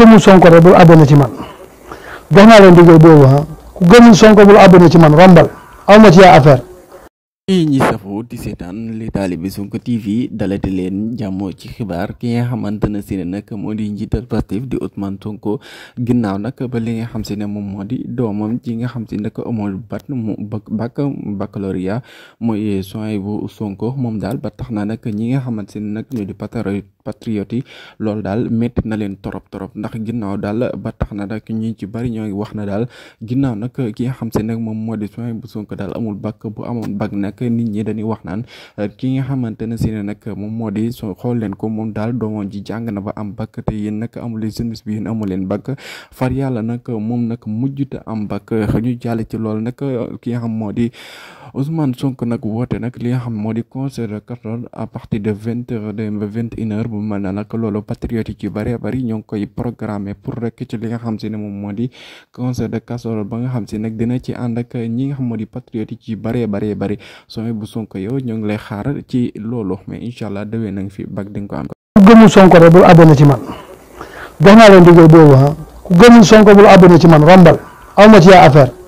gëmul Sonko rek bul abonné ci man jox naa leen liggéey boobu ku gëmul Sonko bul abonné ci man rombal aw ma ci yaa affaire. ñi safoo di seetaan li taalibe Sonko TV dalati leen jàmm ci xibaar ki nga xamante ne si ne nag moo di njiital Pastef di Ousmane Sonko ginnaaw nag ba li nga xam si ne moom moo di doomam ji nga xam si ne amul bat mu baccalauréat mooy soin bu Sonko moom daal ba tax na nag ñi nga xamante ne nag ñoo di patriote yi loolu daal métti na leen torop ndax ginnaaw daal ba tax na nag ñi ci bari ñoo ngi wax na daal ginnaaw nag ki nga xam si ne moom moo di soin bu Sonko daal amul bac bu amoon bac nag nit ñi dañuy wax naan ki nga xamante ne si ne nag moom moo di xool leen ko moom daal doomam ji jàng na ba am bac te yéen nag amul jeunesse bi yéen amu leen bac far yàlla nag moom nag mujjut am bac ñu jàll ci loolu nag ki nga xam moo di Ousmane Sonko nag woote nag li nga xam moo di concert de casserole à partir de 20h ba 21h bu mel na nag loolu patriote ci bari ñoo ngi koy programmer pour rek ci li nga xam si ne moom moo di concert de casserole ba nga xam si nag dina ci ànd ak ñi nga xam moo di patriote ci bari sooy bu Sonko yow ñoo ngi lay xaar ci loolu mais incha allah déwee na nga fi bag di nga ko am. ku gëmul Sonko rek bul abonné ci man jox naa leen liggéey boobu ku gëmul Sonko bul abonné ci man rombal aw ma ci yaa affaire.